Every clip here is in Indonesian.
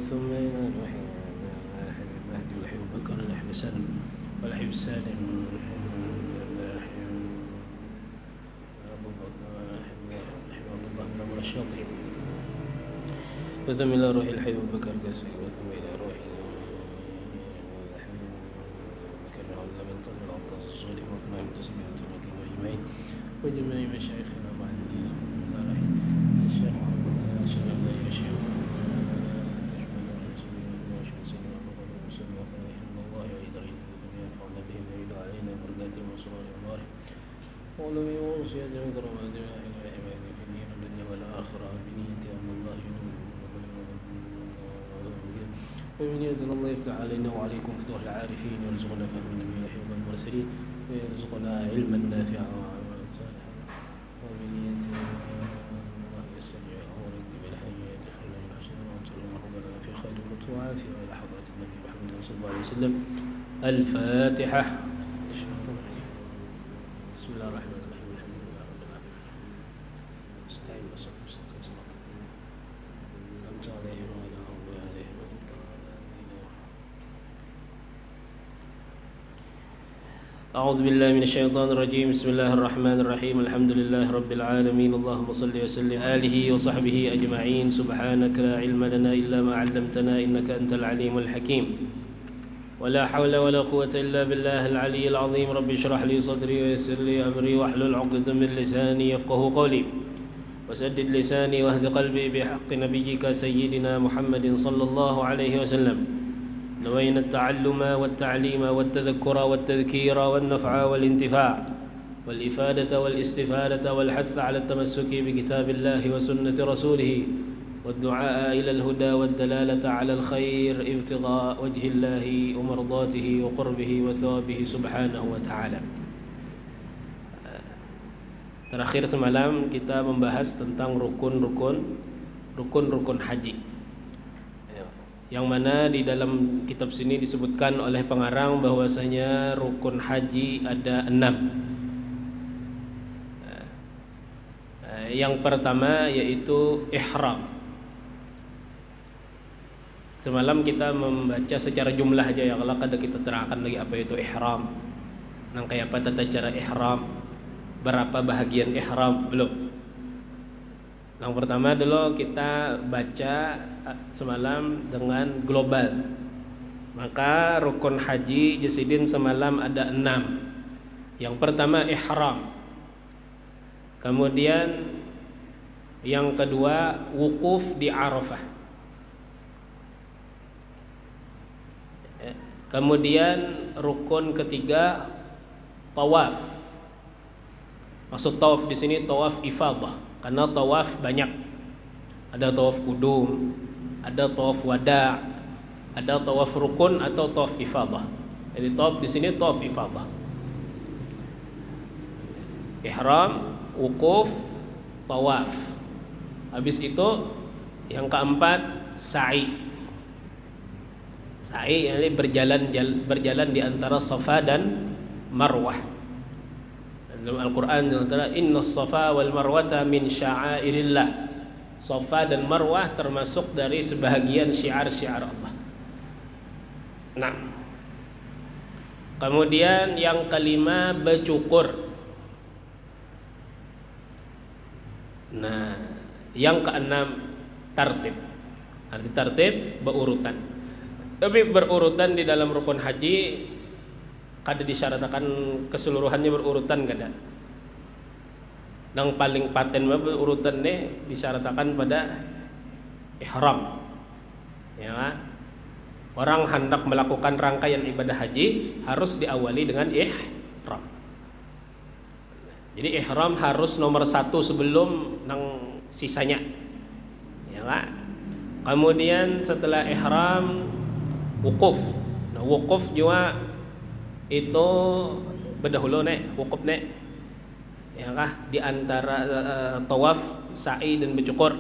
ثم إلى روح المهدي والحي بكر والحي سالم والحي سالم أبو بكر والحي أبو بكر من الشاطئ وثم إلى روح الحي بكر كاسي وثم إلى روح وجميع مشايخنا مع الدين الشيخ الشيخ الله يشيخ ولم يوصي أجل كرامات واحد وحماية في الدين الدنيا والآخرة بنية أن الله وبنية أن الله يفتح علينا وعليكم فتوح العارفين ويرزقنا فهم النبي والحب والمرسلين ويرزقنا علما نافعا وعملا صالحا وبنية الله يستجيب ورد بالحياة حلنا الحسن وانصر مرضنا في خير وعافية وإلى حضرة النبي محمد صلى الله عليه وسلم. الفاتحة. بسم الله الرحمن الرحيم الحمد لله رب العالمين استعين بالصلاة والسلام صلاة أنت عليهم وعلى عليهم أعوذ بالله من الشيطان الرجيم. بسم الله الرحمن الرحيم الحمد لله رب العالمين اللهم صل وسلم آله وصحبه أجمعين. سبحانك لا علم لنا إلا ما علمتنا إنك أنت العليم الحكيم ولا حول ولا قوة إلا بالله العلي العظيم. رب اشرح لي صدري ويسر لي أمري واحلل عقدة من لساني يفقه قولي وسدد لساني واهد قلبي بحق نبيك سيدنا محمد صلى الله عليه وسلم. نوينا التعلم والتعليم والتذكر والتذكير والنفع والانتفاع والإفادة والاستفادة والحث على التمسك بكتاب الله وسنة رسوله والدعاء إلى الهدى والدلالة على الخير ابتغاء وجه الله ومرضاته وقربه وثوابه سبحانه وتعالى. Terakhir semalam kita membahas tentang rukun haji, yang mana di dalam kitab sini disebutkan oleh pengarang bahwasanya rukun haji ada 6. Yang pertama yaitu ihram. Semalam kita membaca secara jumlah aja ya, kalau kada kita terangkan lagi apa itu ihram, nang kayak apa tata cara ihram, berapa bahagian ihram belum. Yang pertama dulu kita baca semalam dengan global. Maka rukun haji jasidin semalam ada 6. Yang pertama ihram. Kemudian yang kedua wukuf di Arafah. Kemudian rukun ketiga tawaf. Maksud tawaf di sini tawaf ifadah, karena tawaf banyak. Ada tawaf kudum, ada tawaf wada, ada tawaf rukun atau tawaf ifadah. Jadi tawaf di sini tawaf ifadah. Ihram, wukuf, tawaf. Habis itu yang keempat sa'i. Sa'i ini berjalan di antara Safa dan Marwah. Dalam Al-Qur'an antara innas Safa wal Marwata min sya'airillah. Safa dan Marwah termasuk dari sebahagian syiar-syiar Allah. Nah, kemudian yang kelima bercukur. Nah, yang keenam tartib. Arti tartib berurutan. Tapi berurutan di dalam rukun haji kada disyaratkan keseluruhannya berurutan kada. Yang paling paten berurutan nih disyaratkan pada ihram. Ya. Orang hendak melakukan rangkaian ibadah haji harus diawali dengan ihram. Jadi ihram harus nomor 1 sebelum nang sisanya. Ya. Kemudian setelah ihram wukuf. Nah, wukuf juga itu berdahulu wukuf ya kah di antara tawaf, sa'i dan bercukur.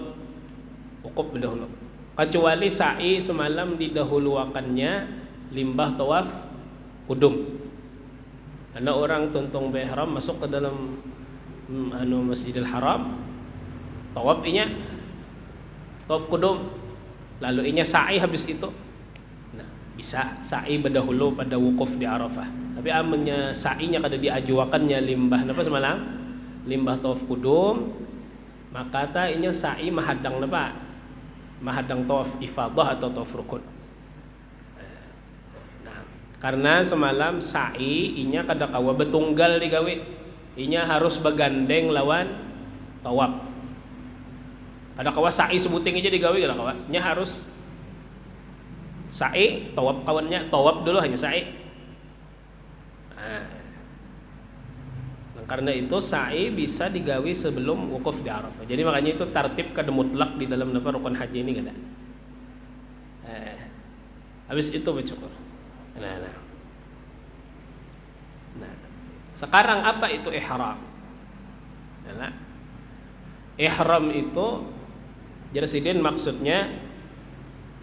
Wukuf berdahulu. Kecuali sa'i semalam didahuluakannya limbah tawaf kudum. Karena orang tuntung ihram masuk ke dalam Masjidil Haram, tawaf inya tawaf kudum. lalu inya sa'i habis itu. Nah, bisa sa'i berdahulu pada wukuf di Arafah. Tapi amannya sa'inya kada diajuakannya limbah napa semalam? Limbah tawaf kudum, maka ta inya sa'i mahadang napa? Mahadang tawaf ifadah atau tawaf rukun. Nah, karena semalam sa'i inya kada kawa betunggal digawe. Inya harus begandeng lawan tawaf. Kada kawa sa'i sebuting aja digawe kada kawa. Nya harus sa'i tawaf kawannya, tawaf dulu hanya sa'i. Nah, karena itu sa'i bisa digawe sebelum wukuf di Arafah. Jadi makanya itu tartib kada mutlak di dalam napa rukun haji ini kada. Habis itu bersyukur. Nah, sekarang apa itu ihram? Nah, ihram itu jersidin maksudnya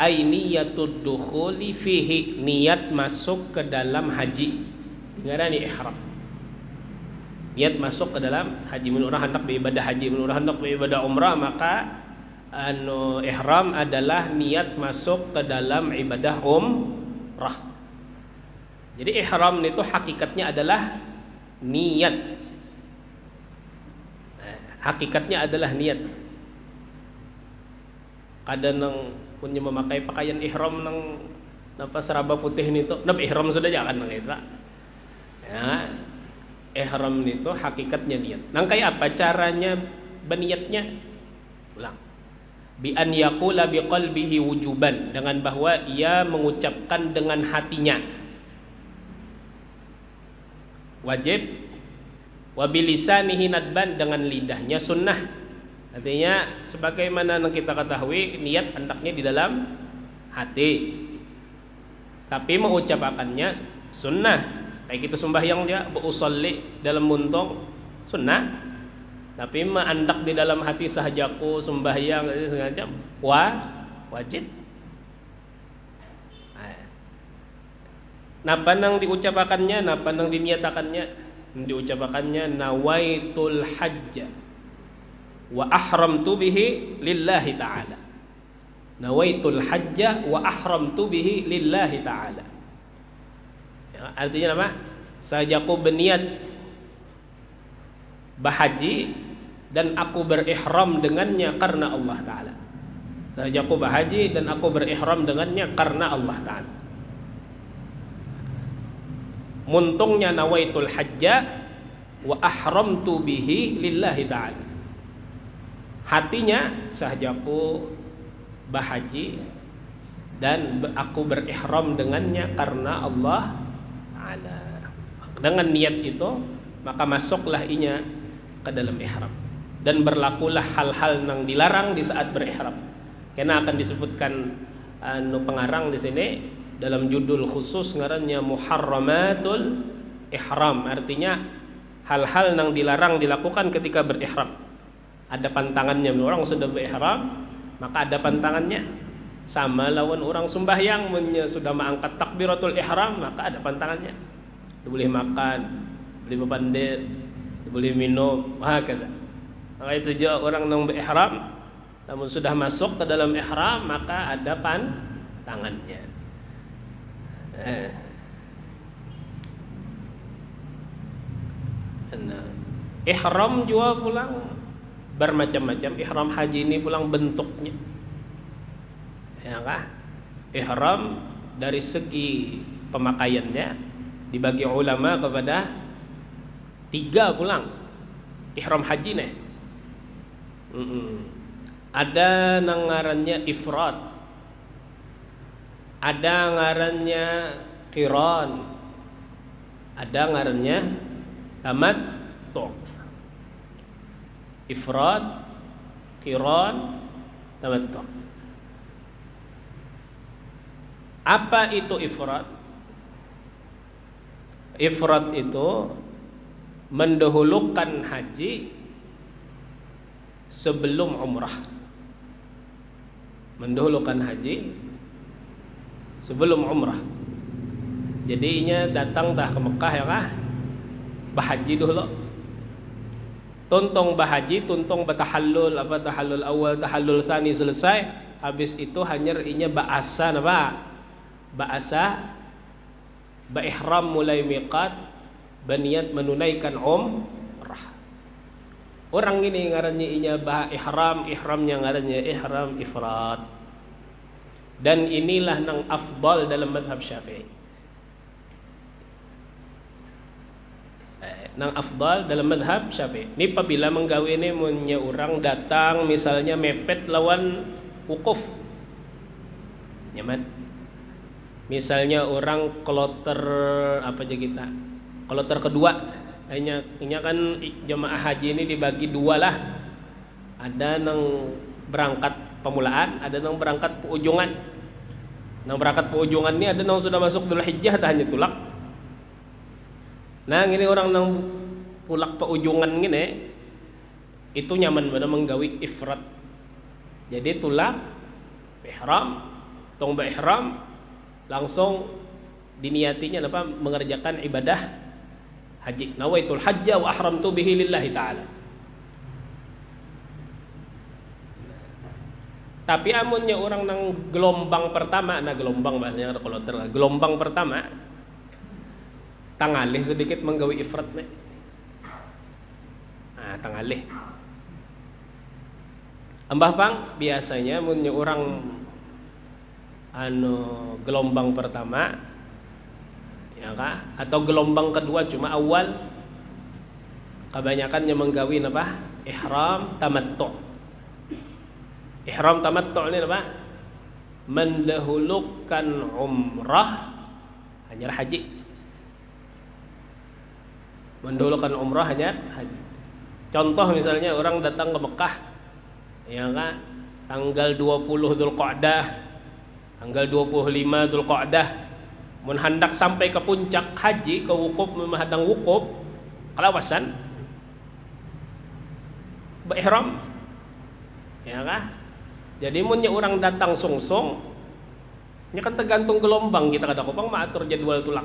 ainiyatud dukhuli fihi, niat masuk ke dalam haji. Ngarani ihram. Niat masuk ke dalam haji. Mun urang hendak beribadah haji, mun urang hendak beribadah umrah, maka ihram adalah niat masuk ke dalam ibadah umrah. Jadi ihram itu hakikatnya adalah niat. Hakikatnya adalah niat. Kadang nang punya memakai pakaian ihram nang napa seraba putih nito, napa ihram sudah jangan nang itu. Ya, ihram itu hakikatnya niat. Nang kayak apa caranya berniatnya? Ulang. Bi an yaqula bi qalbihi wujuban, dengan bahwa ia mengucapkan dengan hatinya wajib, wa bilisanihi nadban, dengan lidahnya sunnah. Artinya sebagaimana yang kita ketahui, niat hendaknya di dalam hati, tapi mengucapkannya sunnah. Kayak kita sembahyang dia berusolli dalam muntung sunnah, tapi mendak di dalam hati sahajaku sembahyang sengaja wajib. Napa nang diucapakannya, napa nang diniatakannya? Diucapakannya nawaitul hajja wa ahramtu bihi lillahi ta'ala. Nawaitul hajja wa ahramtu bihi lillahi ta'ala. Ya, artinya apa? Sahajaku berniat bahaji dan aku berihram dengannya karena Allah Ta'ala. Sahajaku bahaji dan aku berihram dengannya karena Allah Ta'ala. Muntungnya nawaitul hajja wa ahramtu bihi lillahi ta'ala. Hatinya sahajaku bahaji dan aku berihram dengannya karena Allah Ta'ala. Dengan niat itu maka masuklah inya ke dalam ihram, dan berlakulah hal-hal yang dilarang di saat berihram. Karena akan disebutkan pengarang di sini dalam judul khusus ngarannya muharramatul ihram, artinya hal-hal yang dilarang dilakukan ketika berihram. Ada pantangannya. Orang sudah berihram maka ada pantangannya. Sama lawan orang sembahyang sudah mengangkat takbiratul ihram maka ada pantangannya. Boleh makan, boleh bepandir, boleh minum, hakada. Maka itu juga orang yang berihram, namun sudah masuk ke dalam ihram maka ada pantangannya. Ihram juga pulang bermacam-macam. Ihram haji ini pulang bentuknya, ya kah? Ihram dari segi pemakaiannya dibagi ulama kepada 3 pulang. Ihram haji nih. Ada ngarannya ifrad, ada ngarannya qiran, ada ngarannya tamattu. Ifrad, qiran, tamattu. Apa itu ifrad? Ifrad itu mendahulukan haji sebelum umrah. Mendahulukan haji sebelum umrah. Jadinya datang dah ke Mekah ya kah? Bahaji dulu. Tuntung bahaji, tuntung bertahallul, tahallul awal, tahallul tsani selesai, habis itu hanya inya ba'asa napa? Ba'asa ihram mulai miqat baniat menunaikan umrah. Orang ini ngarannya inya ihramnya ngarannya ihram ifrad. Dan inilah nang afdal dalam mazhab Syafi'i. Nang afdal dalam madhab Syafi'i. Ini apabila menggawe ini punya orang datang misalnya mepet lawan wukuf. Nyaman. Misalnya orang kloter apa aja kita? Kloter kedua. Hanya kan jemaah haji ini dibagi dua lah. Ada nang berangkat pemulaan, ada nang berangkat ujungan. Nang berangkat ujungan ini ada nang sudah masuk Dzulhijjah dah hanya tulak. Nah ini orang nang pulak peujungan gini itu nyaman pada menggawi ifrat. Jadi tulak ihram, tong ihram langsung diniatinya apa mengerjakan ibadah haji. Nawaitul hajja wa ahramtu bihi lillahi ta'ala. Tapi amunnya orang nang gelombang pertama, nah gelombang bahasanya kalau gelombang pertama tangalih sedikit menggawi ifrat nih. Nah, tangalih. Ambah pang biasanya munnya orang gelombang pertama ya kah? Atau gelombang kedua cuma awal kebanyakannya menggawi apa? Ihram tamattu. Ihram tamattu ini apa? Mendahulukan umrah hanya haji. Mendahulukan umrah hanya haji. Contoh misalnya orang datang ke Mekah ya kan tanggal 20 Dzulqa'dah, tanggal 25 Dzulqa'dah mun hendak sampai ke puncak haji ke wukuf memahadang wukuf kelawasan ihram ya kan. Jadi munnya orang datang sungsung nya kan tergantung gelombang kita kada kopang maatur jadwal tulak.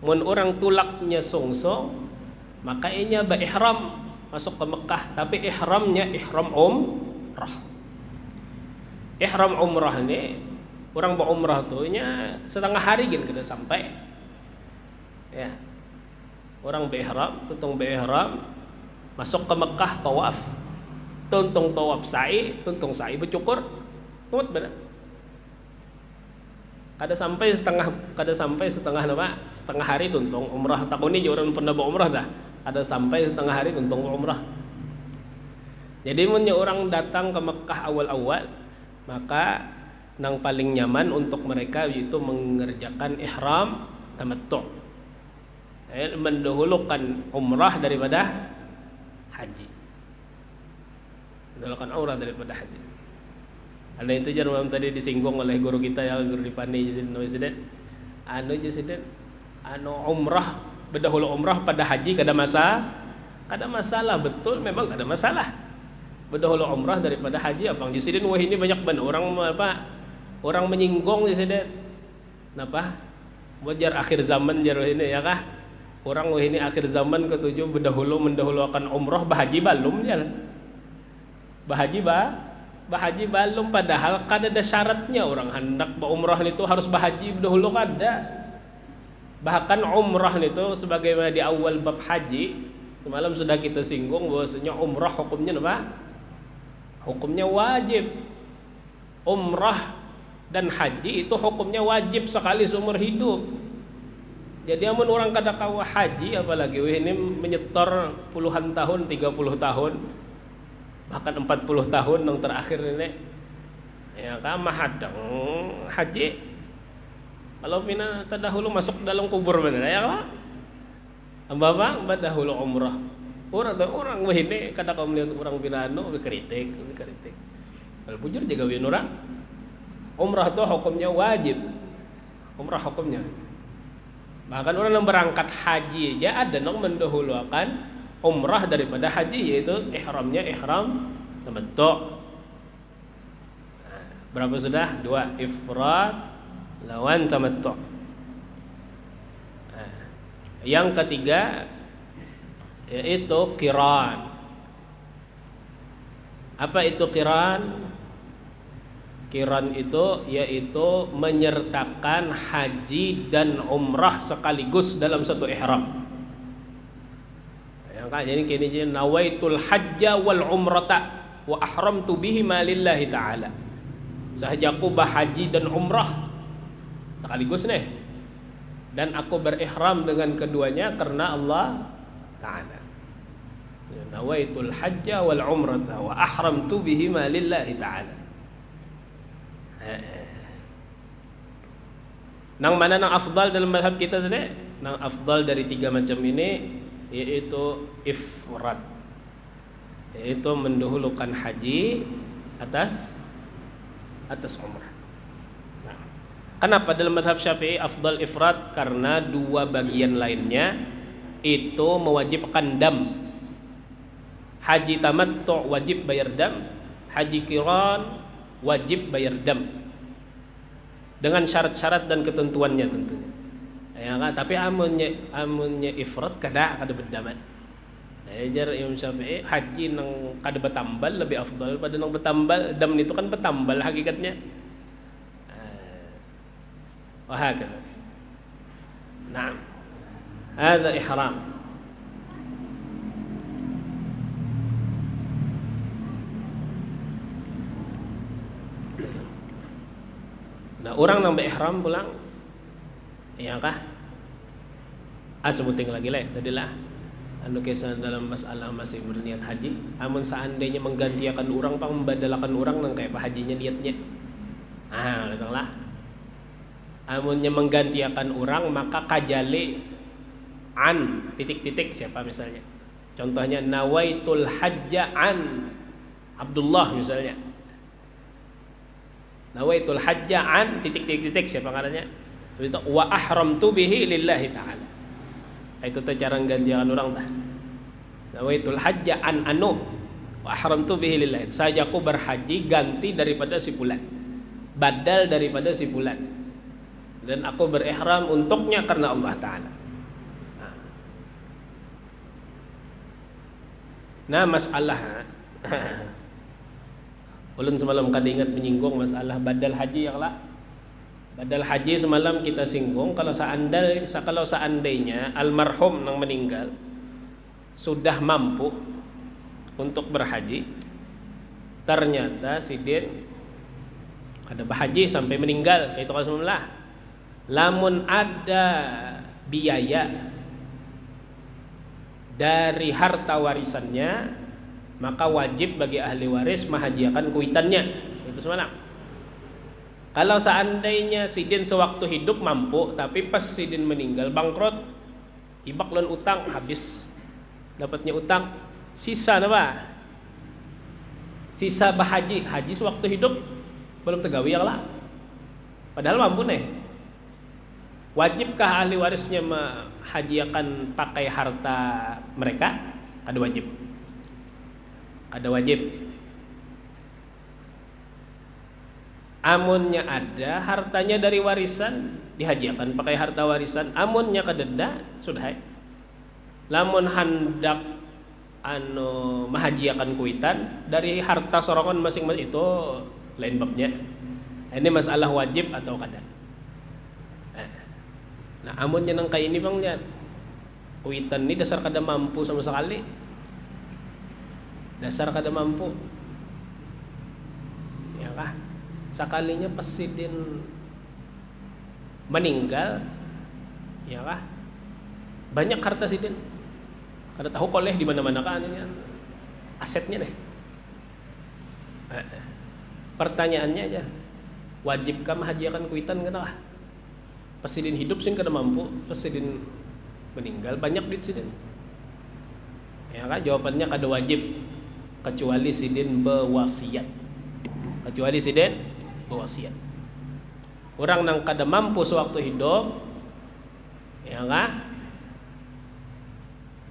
Mun orang tulaknya sungsung maka inya ihram masuk ke Mekah tapi ihramnya ihram umrah. Ihram umrah ini orang berumrah tuh nya setengah hari gin kada sampai. Ya. Orang berihram, tuntung berihram masuk ke Mekah tawaf. Tuntung tawaf sa'i, tuntung sa'i bercukur. Tumut benar. Kada sampai setengah nama setengah hari tuntung umrah. Tahun ini orang pernah berumrah dah. Ada sampai setengah hari tuntung umrah. Jadi munnya orang datang ke Mekah awal-awal maka nang paling nyaman untuk mereka itu mengerjakan ihram tamattu. Mendahulukan umrah daripada haji. Mendahulukan umrah daripada haji. Ada itu jangan tadi disinggung oleh guru kita ya, guru Dipani Jasiden. Umrah berdahulu umrah pada haji kada masalah betul memang kada masalah. Berdahulu umrah daripada haji abang Jasiden wah ini banyak banget orang menyinggung Jasiden. Kenapa? Wajar akhir zaman jar ini ya kah? Orang wah ini akhir zaman ketujuh mendahulu akan umrah bahaji balum jalan. Bahaji balum padahal kada ada syaratnya orang hendak berumrah itu harus bahaji dahulu kada. Bahkan umrah itu sebagaimana di awal bab haji semalam sudah kita singgung bahwasanya umrah hukumnya apa? Hukumnya wajib. Umrah dan haji itu hukumnya wajib sekali seumur hidup. Jadi amun orang kada kawa haji apalagi ini menyetor puluhan tahun, 30 tahun bahkan 40 tahun yang terakhir ini ya kan mahadang haji kalau mina terdahulu masuk dalam kubur benar ya kan ambang dahulu umrah orang wah ini kada kau melihat orang binano kritik kalau bujur jaga win orang umrah itu hukumnya wajib umrah hukumnya bahkan orang yang berangkat haji aja ada yang mendahulukan umrah daripada haji yaitu ihramnya ihram tamattu. Berapa sudah? 2 ifrad lawan tamattu. Yang ketiga yaitu qiran. Apa itu qiran? Qiran itu yaitu menyertakan haji dan umrah sekaligus dalam satu ihram. Ya kan? Jadi kini nawaitul hajja wal umrata wa ahramtu bihima lillahi ta'ala. Sahajaku berhaji dan umrah sekaligus nih. Dan aku berihram dengan keduanya karena Allah Ta'ala. Nawaitul hajja wal umrata wa ahramtu bihima lillahi ta'ala. Nang mana nang afdal dalam mazhab kita tadi? Nang afdal dari tiga macam ini yaitu ifrad, yaitu mendahulukan haji atas umrah. Nah, kenapa dalam mazhab Syafi'i afdal ifrad? Karena dua bagian lainnya itu mewajibkan dam. Haji tamattu wajib bayar dam, haji qiran wajib bayar dam dengan syarat-syarat dan ketentuannya tentunya. Ya kan? Tapi amunnya ifrad kada berdaman. Ajar Imam Syafi'i haji nang kada betambal lebih afdal pada nang betambal. Dam itu kan betambal hakikatnya. Wahakala. Naam. Hada ihram. Nah, orang nang ihram pulang, iya kah? Sebuting lagi lah, tadilah. Anu kisah dalam masalah masih berniat haji. Amun seandainya menggantikan orang, membadalakan orang nang kayak apa hajinya niatnya. Betul lah. Amunnya menggantikan orang maka kajali an titik-titik siapa misalnya. Contohnya nawaitul hajja an Abdullah misalnya. Nawaitul hajja an titik-titik siapa katanya? Habis itu wa ahramtu bihi lillahi ta'ala. Itu cara gantian orang dah. Nawaitul hajja an anu wa ahramtu bihi lillahi. Saja aku berhaji ganti daripada si fulan. Badal daripada si fulan. Dan aku berihram untuknya karena Allah Ta'ala. Nah, masalah ulun semalam kada ingat menyinggung masalah badal haji yang lah. Badal haji semalam kita singgung kalau seandainya almarhum yang meninggal sudah mampu untuk berhaji, ternyata sidin kada berhaji sampai meninggal kayak itu Rasulullah. Lamun ada biaya dari harta warisannya, maka wajib bagi ahli waris menghajiakan kuitannya. Itu semalam. Kalau seandainya sidin sewaktu hidup mampu, tapi pas sidin meninggal bangkrut, ibak lon utang habis, dapatnya utang, sisa apa? Sisa bahaji, haji sewaktu hidup belum tegawi yang lah. Padahal mampu nih. Wajibkah ahli warisnya menghajiakan pakai harta mereka? Kada wajib. Kada wajib. Amunnya ada hartanya dari warisan dihajiakan pakai harta warisan. Amunnya kadeda sudah. Lamun hendak menghajiakan kuitan dari harta sorongan masing-masing itu lain babnya. Ini masalah wajib atau kada. Nah, amunnya nang kayak ini bang lihat, kuitan ini dasar kada mampu sama sekali. Dasar kada mampu. Ya kah? Sekalinya pesidin meninggal, ya kah? Banyak harta sidin. Kada tahu koleh di mana-mana kan ini asetnya deh. Pertanyaannya aja, wajibkah menghajiakan kuitan kada? Pesidin hidup sin kada mampu, pesidin meninggal banyak duit sidin. Ya kan jawabannya kada wajib kecuali sidin berwasiat. Kecuali sidin berwasiat. Orang nang kada mampu sewaktu hidup, ya kan?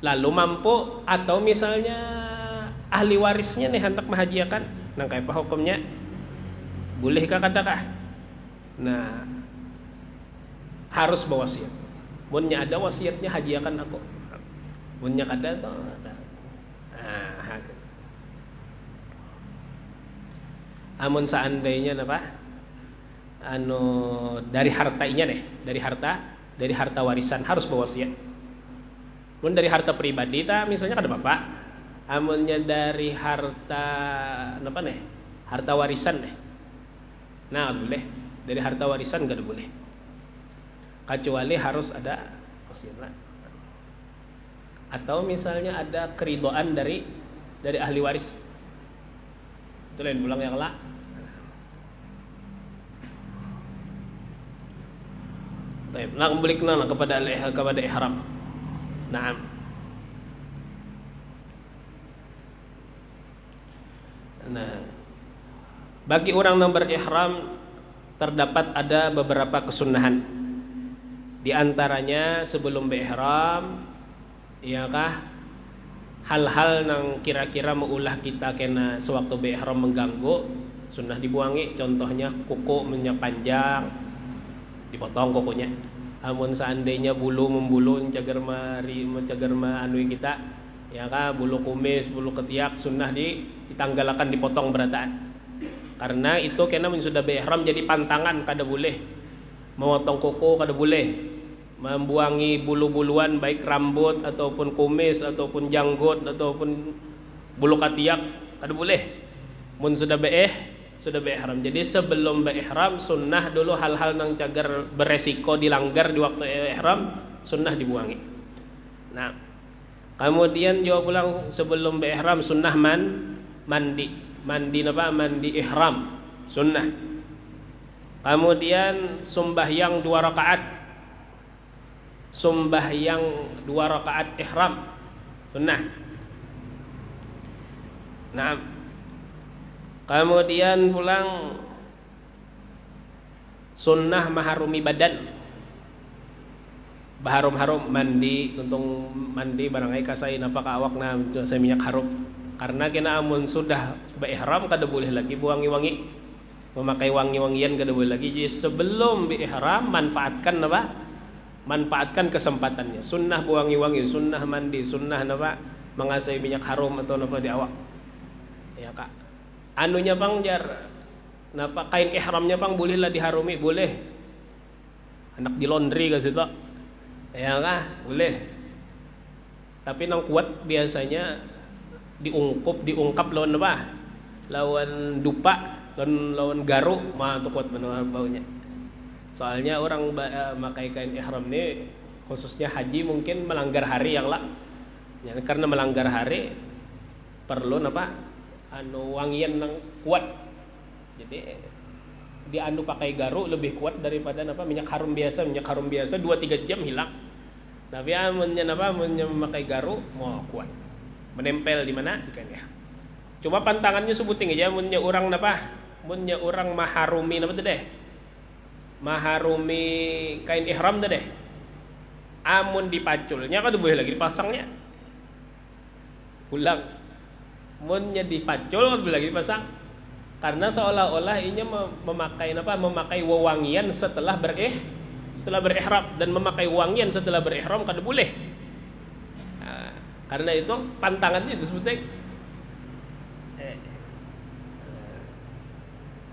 Lalu mampu atau misalnya ahli warisnya nih hendak menghajiakan, nang kayak apa hukumnya? Bolehkah kadakah? Nah, harus berwasiat. Munnya ada wasiatnya hajiakan aku. Munnya kada tuh. Amun seandainya apa dari harta inya deh, dari harta warisan harus berwasiat. Mun dari harta pribadi misalnya kada bapak. Amunnya dari harta apa nih? Harta warisan deh. Nah, boleh. Dari harta warisan kada boleh. Kecuali harus ada wasiat. Atau misalnya ada keridhaan dari ahli waris. Itu lain pulang yang lah. Baik, nah kembali kepada ihram. Naam. Nah, bagi orang yang berihram terdapat ada beberapa kesunahan. Di antaranya sebelum berihram, iakah hal-hal yang kira-kira meulah kita kena sewaktu berihram mengganggu, sunnah dibuangi. Contohnya kuku minyak panjang, dipotong kukunya. Amun seandainya bulu membulu mencagar anui kita, ya kah bulu kumis, bulu ketiak sunnah ditanggalakan, dipotong berataan. Karena itu kena sudah berihram jadi pantangan, kada boleh memotong kuku, kada boleh membuangi bulu-buluan baik rambut ataupun kumis ataupun janggut ataupun bulu ketiak, kada boleh. Mun sudah berihram. Jadi sebelum berihram sunnah dulu hal-hal yang cagar beresiko dilanggar di waktu ihram sunnah dibuangi. Nah, kemudian juga pulang sebelum berihram sunnah mandi ihram sunnah. Kemudian sembahyang 2 rakaat ihram sunnah. Nah, kemudian pulang sunnah maharumi badan, baharum-harum mandi, tuntung mandi barangkali kasai napa ka awak na saya minyak harum. Karena kena amun sudah berihram kada boleh lagi wangi-wangi, memakai wangi-wangian kada boleh lagi. Jadi sebelum berihram manfaatkan kesempatannya. Sunnah wangi-wangi, sunnah mandi, sunnah napa mengasai minyak harum atau napa di awak. Ya kak. Anunya bang jar napa kain ihramnya bang bolehlah diharumi, boleh. Anak di laundry ke situ. Ya kah? Boleh. Tapi nang kuat biasanya diungkap lawan apa? Lawan dupa, lawan garu, mah itu kuat benar baunya. Soalnya orang pakai kain ihram ini khususnya haji mungkin melanggar hari yang lah. Ya, karena melanggar hari perlu apa? Wangian yang kuat. Jadi di pakai garu lebih kuat daripada minyak harum biasa. Minyak harum biasa 2-3 jam hilang. Tapi memakai garu mau kuat. Menempel di mana? Di kain ihram. Cuma pantangannya sebuting aja munnya orang maharumi maharumi kain ihram deh. Amun dipaculnya kan boleh lagi dipasangnya. Ulang. Munnya dipacul kan boleh lagi dipasang. Karena seolah-olah inya memakai wewangian setelah berihram, dan memakai wangian setelah berihram kada boleh. Nah, karena itu pantangannya itu sebutnya.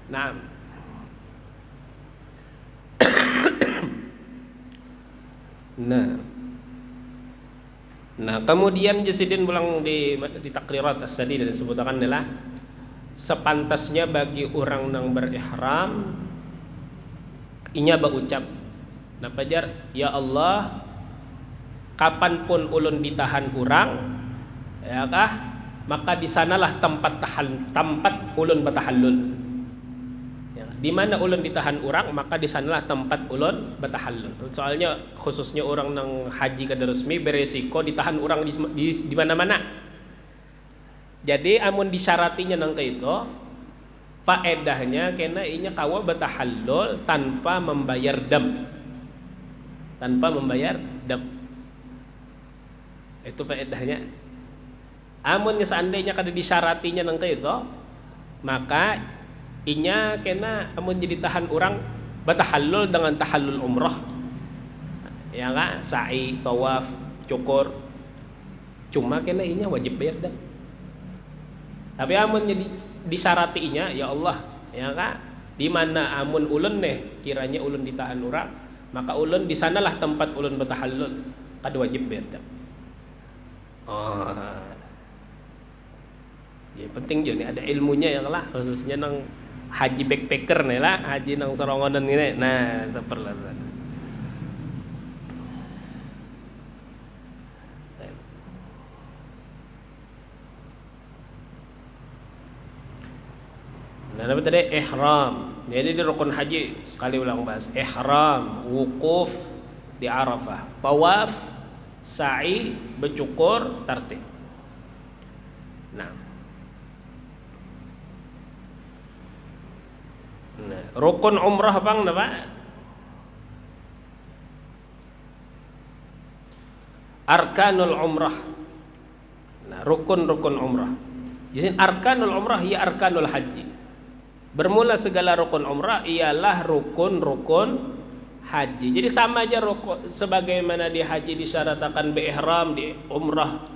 Nah. Nah, kemudian Jasidin bilang di takrirat as-sadi dan disebutkan adalah sepantasnya bagi orang yang berihram inya berucap napa jar, ya Allah, kapanpun ulun ditahan urang, ya kah, maka di sanalah tempat ulun bertahallul. Ya, di mana ulun ditahan urang, maka di sanalah tempat ulun bertahallul. Soalnya khususnya orang nang haji kada resmi beresiko ditahan urang di mana-mana. Jadi amun disyaratinya nang itu, faedahnya kena inya kawa bertahallul tanpa membayar dam. Itu faedahnya. Amun seandainya kada disyaratinya nang itu, maka inya kena amun jadi tahan orang bertahallul dengan tahallul umrah. Ya kan? Sa'i, tawaf, cukur. Cuma kena inya wajib bayar dam. Tapi amun jadi disyaratinya, ya Allah, Ya kan? Di mana amun ulun nih kiranya ulun ditahan urang, maka ulun di sanalah tempat ulun bertahallul, kada wajib berdam. Oh. Ya penting juga nih ada ilmunya ya lah, khususnya nang haji backpacker nih lah, haji nang sorongonan ini. Nah, itu perlu. Nah, apa tadi? Ihram. Jadi di rukun haji sekali ulang bahas. Ihram, wukuf di Arafah, tawaf, sa'i, bercukur, tartib. Nah, rukun umrah bang, apa? Arkanul umrah. Nah, rukun-rukun umrah. Jadi arkanul umrah ya arkanul haji. Bermula segala rukun umrah ialah rukun-rukun haji. Jadi sama aja rukun, sebagaimana di haji disyaratkan ihram, di umrah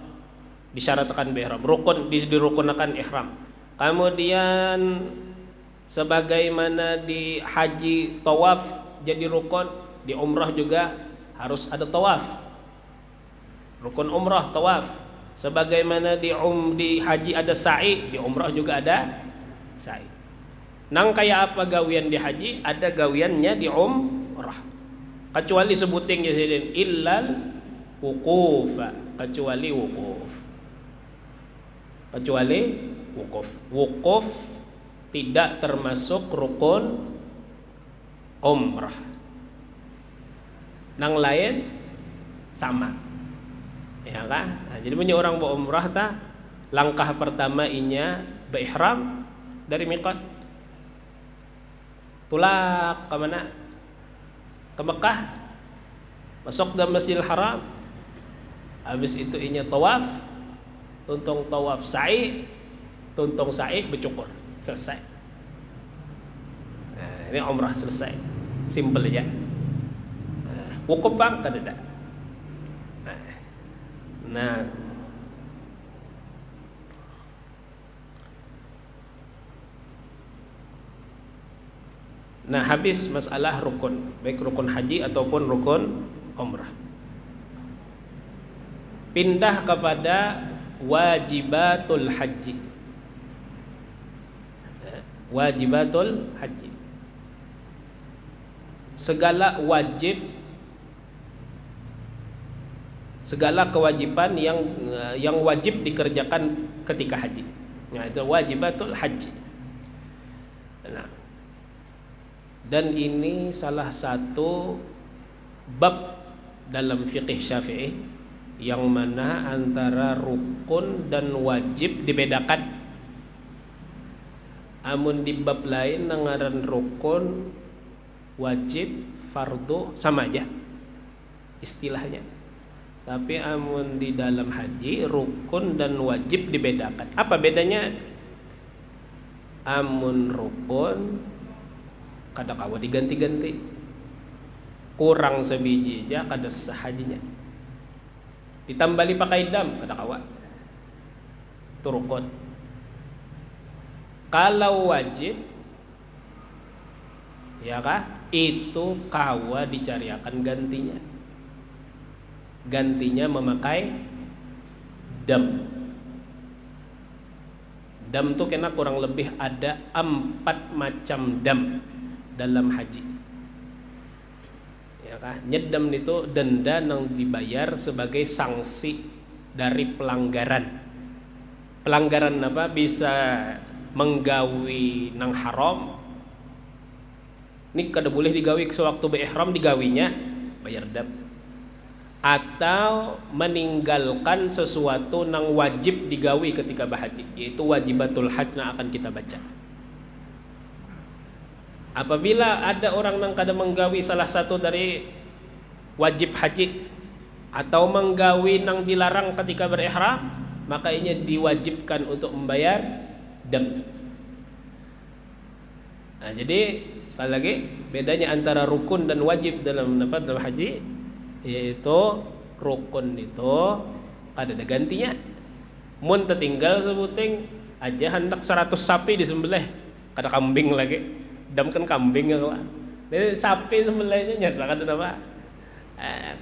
disyaratkan ihram. Rukun dirukunkan ihram. Kemudian sebagaimana di haji tawaf jadi rukun, di umrah juga harus ada tawaf. Rukun umrah tawaf. Sebagaimana di haji ada sa'i, di umrah juga ada sa'i. Nang kayak apa gawian di haji, ada gawiannya di umrah. Kecuali sebuting jadi illal wukuf, kecuali wukuf. Kecuali wukuf. Wukuf tidak termasuk rukun umrah. Nang lain sama. Ya kan? Nah, jadi punya orang berumrah ta, langkah pertama inya berihram dari miqat. Tulak ke mana? Ke Mekah. Masuk dalam Masjidil Haram. Habis itu inya tawaf, tuntung tawaf sa'i, tuntung sa'i bercukur. Selesai. Nah, ini umrah selesai. Simple aja. Wukuf bang kada. Nah, habis masalah rukun, baik rukun haji ataupun rukun umrah. Pindah kepada wajibatul haji. Wajibatul haji. Segala wajib, segala kewajiban yang wajib dikerjakan ketika haji. Nah, itu wajibatul haji. Nah, dan ini salah satu bab dalam fiqih Syafi'i yang mana antara rukun dan wajib dibedakan. Amun di bab lain nangaran rukun, wajib, fardu sama aja istilahnya. Tapi amun di dalam haji rukun dan wajib dibedakan. Apa bedanya? Amun rukun kada kawa diganti-ganti, kurang sebiji aja kada sah hajinya. Ditambali pakai dam kada kawa, itu rukun. Kalau wajib, ya kah? Itu kawa dicariakan gantinya. Gantinya memakai dam. Dam tuh kena kurang lebih ada 4 macam dam dalam haji. Ya kah? Nyedam itu denda yang dibayar sebagai sanksi dari pelanggaran. Pelanggaran apa? Bisa menggawi nang haram. Ini kada boleh digawi sewaktu berihram, digawinya bayar dam. Atau meninggalkan sesuatu nang wajib digawi ketika berhaji, yaitu wajibatul hajj yang akan kita baca. Apabila ada orang nang kada menggawi salah satu dari wajib haji atau menggawi nang dilarang ketika berihram, maka ini diwajibkan untuk membayar dam. Nah, jadi sekali lagi bedanya antara rukun dan wajib dalam haji, yaitu rukun itu kada ada gantinya. Mun tertinggal sebuting aja hendak 100 sapi disembelih, kada kambing lagi. Dam kan kambing ya kawan. Jadi sapi sembelihnya nyata kada apa?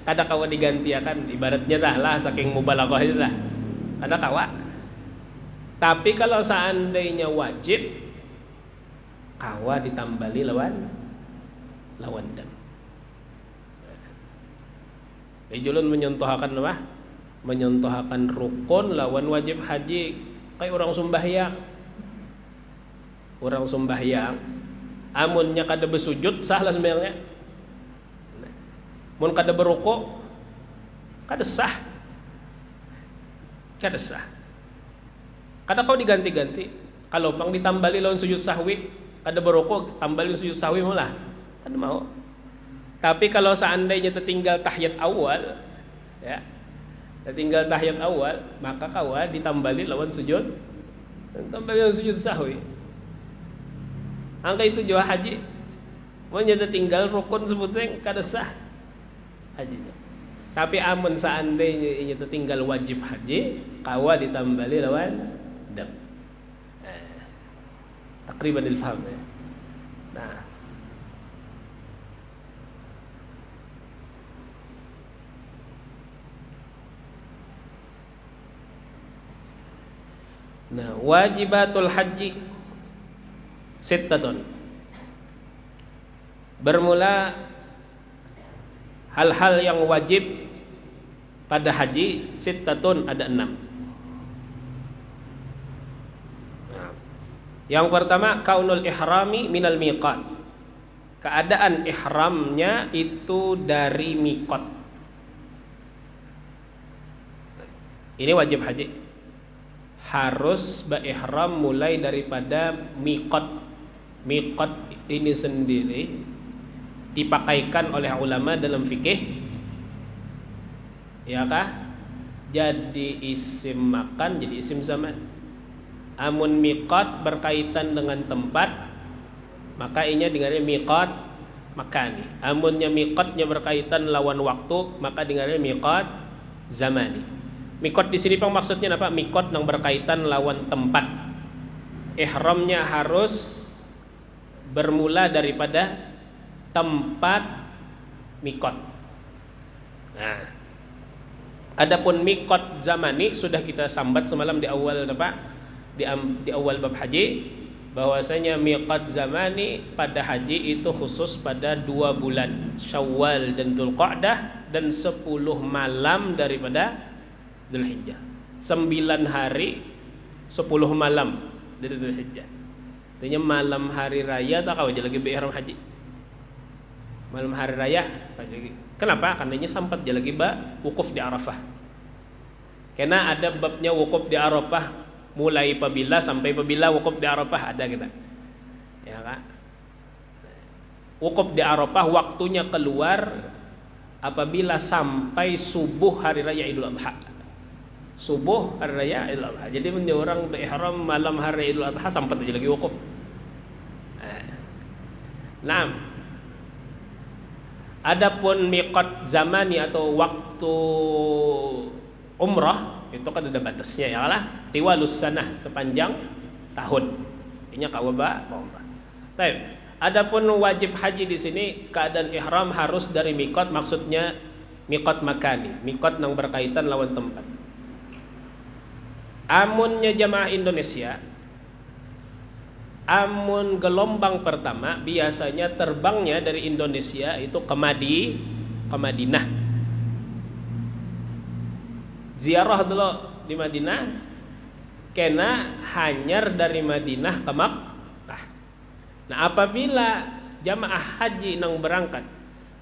Kada kawa diganti akan ibaratnya dah lah saking mubalaghah itu dah. Kada kawa. Tapi kalau seandainya wajib kawa ditambali lawan dam. Julun menyontohakan apa? Menyontohakan rukun lawan wajib haji. Kayak orang sembahyang. Orang sembahyang amunnya kada bersujud sah lah sembahyangnya. Mun kada berukuk kada sah. Kada sah. Kada kau diganti-ganti. Kalau pang ditambali lawan sujud sahwi, kada berukuk tambali sujud sahwi malah. Kada mau. Tapi kalau seandainya tertinggal tahiyat awal, ya, tertinggal tahiyat awal, maka kawa ditambali lawan sujud, tambali lawan sujud sahwi. Angka itu jua haji. Mau nyata tinggal rukun sebutnya kada sah hajinya. Tapi amun seandainya nyata tinggal wajib haji, kawa ditambali lawan dam. Takriban ilfaham ya. Nah, wajibatul haji sittatun. Bermula hal-hal yang wajib pada haji sittatun ada 6. Nah, yang pertama kaunul ihrami minal miqat. Keadaan ihramnya itu dari miqat. Ini wajib haji. Harus berihram mulai daripada miqat. Miqat ini sendiri dipakaikan oleh ulama dalam fikih, ya kah? Jadi isim makan, jadi isim zaman. Amun miqat berkaitan dengan tempat, maka inya dengarnya miqat makani. Amunnya miqatnya berkaitan lawan waktu, maka dengarnya miqat zamani. Mikot di sini pang maksudnya apa? Mikot yang berkaitan lawan tempat. Ihramnya harus bermula daripada tempat mikot. Nah, adapun mikot zamani sudah kita sambat semalam di awal apa? Di awal bab haji, bahwasanya mikot zamani pada haji itu khusus pada 2 bulan, Syawal dan Dzulqa'dah, dan 10 malam daripada Dzulhijjah. 9 hari 10 malam dari Dzulhijjah. Artinya malam hari raya tak kau lagi berihram haji. Malam hari raya kenapa? Karena ini sempat dia lagi wukuf di Arafah. Karena ada babnya wukuf di Arafah mulai apabila sampai apabila wukuf di Arafah ada kita. Ya kan? Wukuf di Arafah waktunya keluar apabila sampai subuh hari raya Idul Adha. Subuh hari raya Idul Adha. Jadi menjadi orang berihram malam hari Idul Adha sampai aja lagi wukuf. Nah, adapun miqat zamani atau waktu umrah itu kan ada batasnya, ya lah. Tiwalus sanah, sepanjang tahun. Ini kawaba umrah. Baik. Adapun wajib haji di sini keadaan ihram harus dari miqat, maksudnya miqat makani, miqat yang berkaitan lawan tempat. Amunnya jamaah Indonesia, amun gelombang pertama biasanya terbangnya dari Indonesia itu ke Madinah. Ziarah dulu di Madinah, kena hanyar dari Madinah ke Makkah. Nah, apabila jamaah haji nang berangkat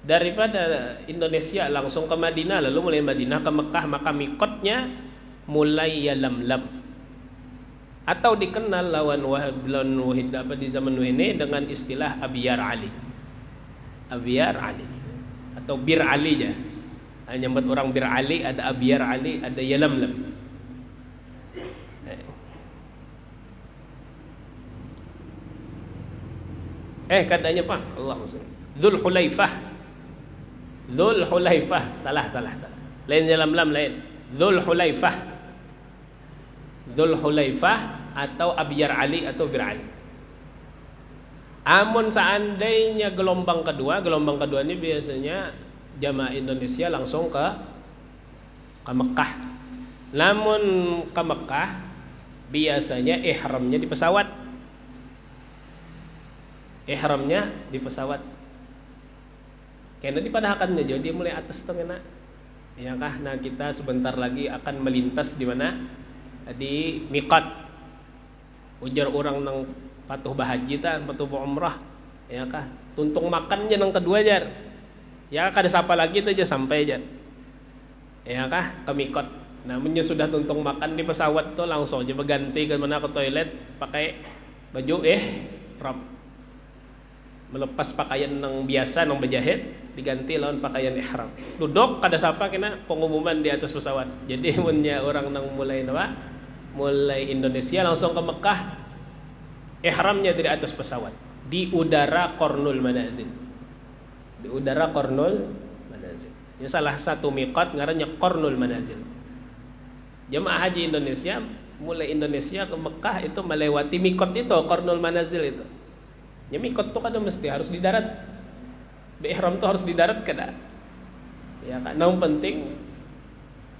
daripada Indonesia langsung ke Madinah, lalu mulai Madinah ke Makkah, maka miqatnya mulai Yalamlam, atau dikenal lawan wahid apa di zaman ini dengan istilah Abiyar Ali. Abiyar Ali atau Bir Ali ya. Hanya buat orang Bir Ali, ada Abiyar Ali, ada Yalamlam. Katanya Pak, Allah maksudnya Dzulhulaifah. Dzulhulaifah, salah. Lain Yalamlam lain. Dzulhulaifah. Dzulhulaifah atau Abiyar Ali atau Bir Ali. Amun seandainya gelombang kedua ini biasanya jamaah Indonesia langsung ke Mekah. Namun ke Mekah biasanya ihramnya di pesawat. Karena di padahakannya jadi mulai atas tengena. Ya kah? Nah, kita sebentar lagi akan melintas di mana? Di miqat. Ujar orang nang patuh bahaji ta, patuh umrah. Ya kah? Tuntung makannya nang kedua jar. Ya kada sapa lagi tu aja sampai jar. Ya kah? Ke miqat. Namanya sudah tuntung makan di pesawat tuh langsung aja berganti ke mana ke toilet pakai baju ihram. Melepas pakaian nang biasa nang berjahit diganti lawan pakaian ihram. Duduk kada sapa kena pengumuman di atas pesawat. Jadi munnya orang nang mulai Indonesia langsung ke Mekah, ihramnya dari atas pesawat di udara Qornul Manazil. Ini salah satu miqat ngarannya Qornul Manazil. Jemaah haji Indonesia mulai Indonesia ke Mekah itu melewati miqat itu Qornul Manazil itu. Ya miqat tuh kada mesti harus di darat. Ihram tuh harus di darat kada. Ya kan, yang penting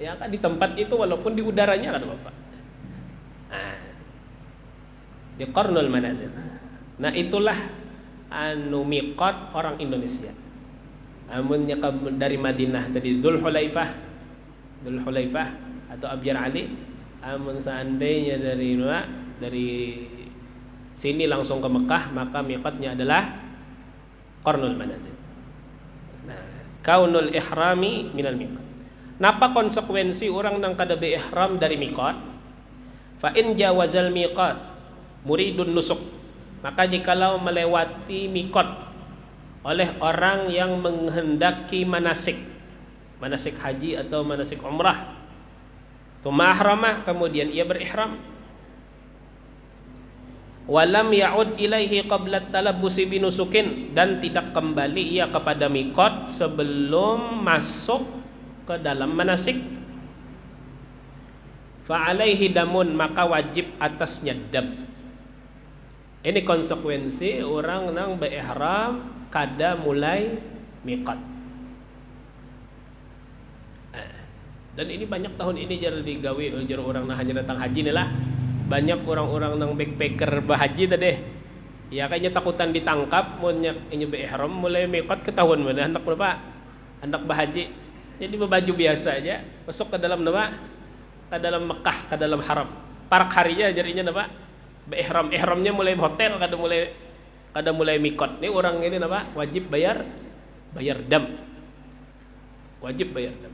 ya kan di tempat itu walaupun di udaranya kada apa-apa. Nah, di Qornul Manazil. Nah, itulah miqat orang Indonesia. Amunnya dari Madinah tadi Dzul Hulaifah atau Abyar Ali. Amun seandainya dari sini langsung ke Mekah, maka miqatnya adalah Qornul Manazil. Nah, kaunul ihrami minal miqat. Napa konsekuensi orang nang kada ihram dari miqat? Fa in jawazal miqat muridun nusuk. Maka jikalau melewati miqat oleh orang yang menghendaki manasik haji atau manasik umrah, tsumma ahrama, kemudian ia berihram, walam ya'ud ilaihi qabla talabbusi binusukin, dan tidak kembali ia kepada miqat sebelum masuk ke dalam manasik, fa alaihi damun, maka wajib atasnya dam. Ini konsekuensi orang nang berihram kada mulai miqat. Dan ini banyak tahun ini jar digawe ujar orang nah hanya datang haji nih lah. Banyak orang-orang nang backpacker bahaji tadi. Ya kayaknya takutan ditangkap munnya ini ihram mulai miqat ketahuan mana hendak berapa? Hendak bahaji. Jadi berbaju biasa aja masuk ke dalam nama ke dalam Mekah, ke dalam haram. Parak harinya jadinya apa? Ihramnya mulai hotel kada mulai miqat. Ini orang ini apa? Wajib bayar dam. Wajib bayar dam.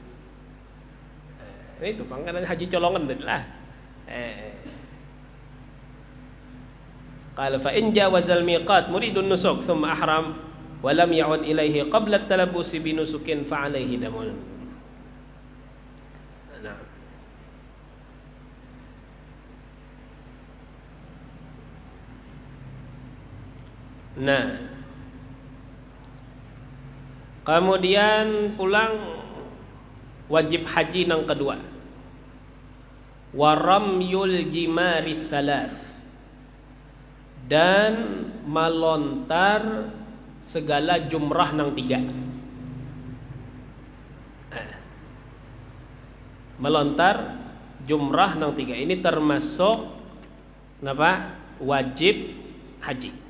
Ini itu pangkalan haji colongan tadi lah. Qala fa in jawazal miqat muridun nusuk thumma ahram wa lam ya'ud ilaihi qabla at-talabbusi bi nusukin fa alaihi damun. Nah, kemudian pulang wajib haji yang kedua, waramyul jimari thalath, dan melontar segala jumrah nang 3. Melontar jumrah nang 3 ini termasuk apa? Wajib haji.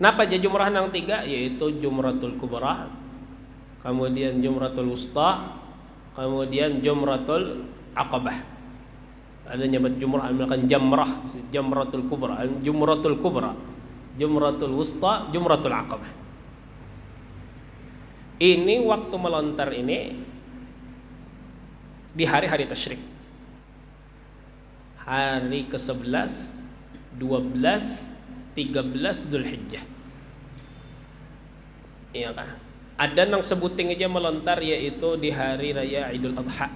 Napa aja jumrah nang 3? Yaitu Jumratul Kubra, kemudian Jumratul Wusta, kemudian Jumratul Aqabah. Ada nyebat jumrah amalkan Jamratul Kubra, Jumratul Kubra, Jumratul Wusta, Jumratul Aqabah. Ini waktu melontar ini di hari-hari tasyrik. Hari ke-11, 12, 13 Dzulhijjah. Iya kah? Ada nang sebuting aja melontar yaitu di hari raya Idul Adha.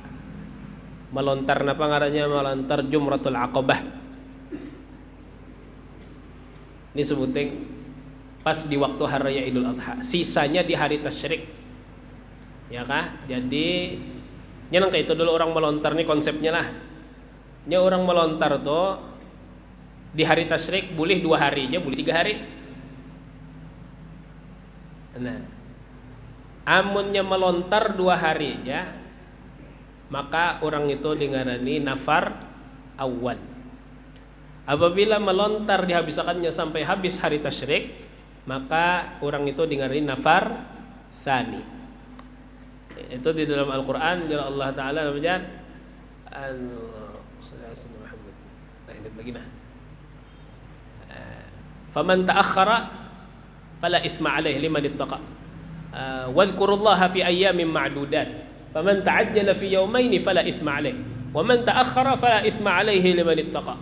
Melontar napa ngarannya? Melontar Jumratul Aqabah. Ini sebuting pas di waktu hari raya Idul Adha. Sisanya di hari tasyrik. Ya kah? Jadi nyenang kayak itu dulu orang melontar nih konsepnya lah. nya orang melontar tuh di hari tasyrik boleh 2 hari aja, boleh 3 hari. Nah, amunnya melontar 2 hari aja, maka orang itu dengarani nafar awal. Apabila melontar dihabiskannya sampai habis hari tasyrik, maka orang itu dengarani nafar tsani. Itu di dalam Al-Qur'an Allah Ta'ala namanya faman ta'akhkhara fala itsma alaihi liman ittaqa wadhkurullaha fi ayyamin ma'dudat faman ta'ajjala fi yawmayn fala itsma alaihi wa man ta'akhkhara fala itsma alaihi liman ittaqa.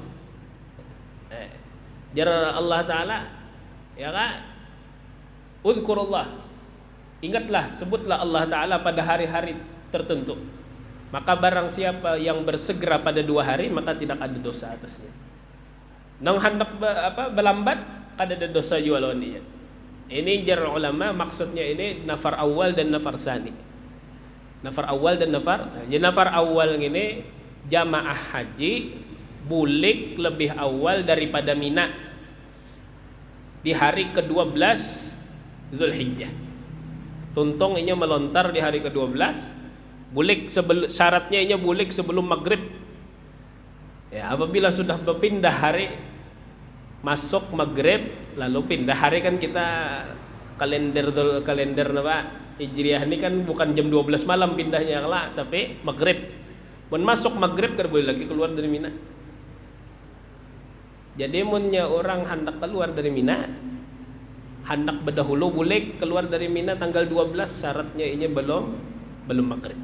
Jar Allah Ta'ala ya kan, udhkurullah, ingatlah, sebutlah Allah Ta'ala pada hari-hari tertentu, maka barang siapa yang bersegera pada 2 hari maka tidak ada dosa atasnya. Nang hendak berlambat kada ada dosa juga lawan dia. Ini jar ulama maksudnya ini nafar awal dan nafar tsani. Nafar awal dan nafar. Jadi nafar awal ini jamaah haji bulik lebih awal daripada Mina di hari ke-12 Zulhijjah. Tuntung inya melontar di hari ke-12, bulik syaratnya inya bulik sebelum maghrib. Ya, apabila sudah berpindah hari masuk maghrib lalu pindah hari, kan kita kalender apa Hijriah ini kan bukan jam 12 malam pindahnya lah, tapi maghrib. Mun masuk maghrib kan boleh lagi keluar dari Mina. Jadi munnya orang hendak keluar dari Mina, hendak berdahulu boleh keluar dari Mina tanggal 12, syaratnya ini belum maghrib.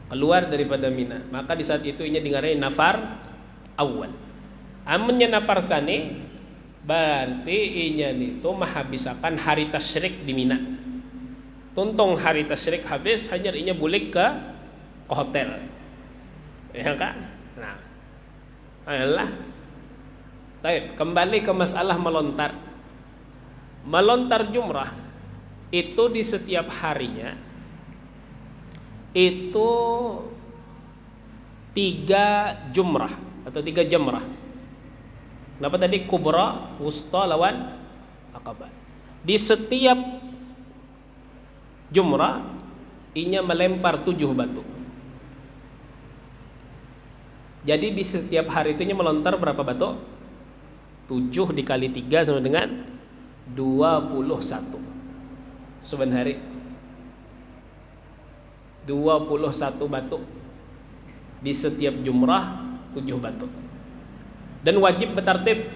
Keluar daripada Mina, maka di saat itu ini dengarnya nafar awal. Amunnya nafar tsani berarti inya itu menghabiskan hari tasyrik di Mina. Tuntung hari tasyrik habis hanya inya boleh ke hotel. Ya kan? Nah. Ayolah. Baik, kembali ke masalah melontar. Melontar jumrah itu di setiap harinya itu 3 jumrah atau 3 jamrah. Kenapa tadi kubra, wusta, lawan aqabah? Di setiap jumrah inya melempar 7 batu. Jadi di setiap hari itu inya melontar berapa batu? 7 dikali 3 sama dengan 21. Sebenarnya 21 batu. Di setiap jumrah 7 batu. Dan wajib bertartib.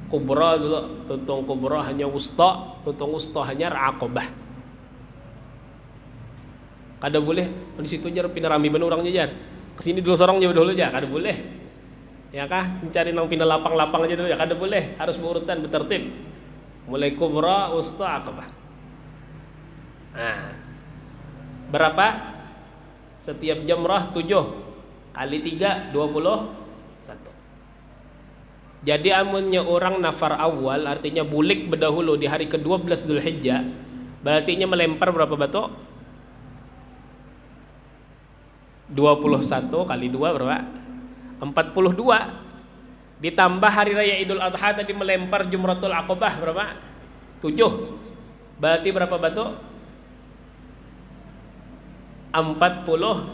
Kubra dulu, tuntung kubra hanya wusta, tuntung wusta hanya aqabah. Kada boleh di situ jar pindah rami bener orangnya jar. Kesini dulu sorong jauh dulu aja, kada boleh. Ya kah? Mencari nang pindah lapang-lapang aja dulu ya, kada boleh. Harus berurutan bertartib. Mulai kubra, wusta, aqabah. Nah, berapa? Setiap jamrah 7 kali 3 21. Jadi amunnya orang nafar awal artinya bulik berdahulu di hari ke-12 Dzulhijjah, berarti nya melempar berapa batu? 21 kali 2 berapa? 42. Ditambah hari raya Idul Adha tadi melempar Jumratul Aqabah berapa? 7. Berarti berapa batu? 49.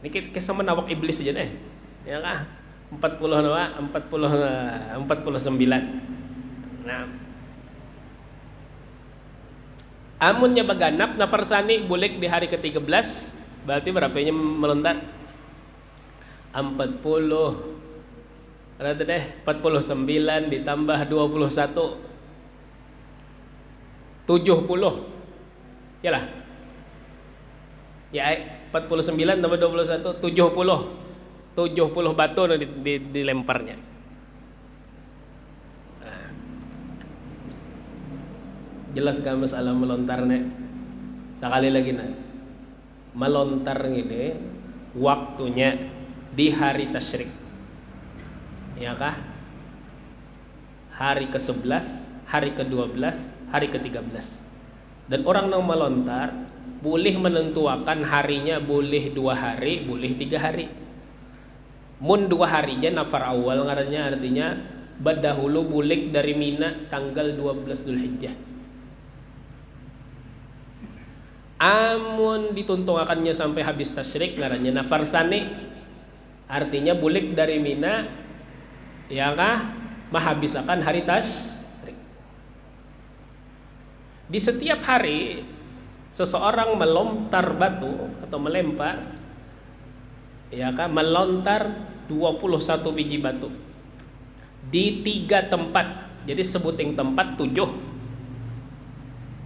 Ini kita sama nawak iblis aja deh. Ya kah? 49. Nah. Amunnya baganap nafar tsani bulik di hari ke-13, berarti berapanya melontar? 40. Berarti deh 49 ditambah 21. 70. Yalah. Ya 49 tambah 21 70 batu dilemparnya. Nah. Jelas kan masalah melontarnya. Sekali lagi nah. Melontar ini waktunya di hari tasyrik. Ya kah? Hari ke-11, hari ke-12, hari ke-13. Dan orang yang melontar boleh menentukan harinya, boleh 2 hari, boleh 3 hari. Mun 2 harinya nafar awal ngarannya, artinya berdahulu bulik dari Mina tanggal 12 Dzulhijjah. Amun dituntungakannya sampai habis tasyrik ngarannya nafar tsani, artinya bulik dari Mina ya kah menghabiskan hari tasyrik. Di setiap hari seseorang melontar batu atau melempar ya kan, melontar 21 biji batu di 3 tempat. Jadi sebuting tempat 7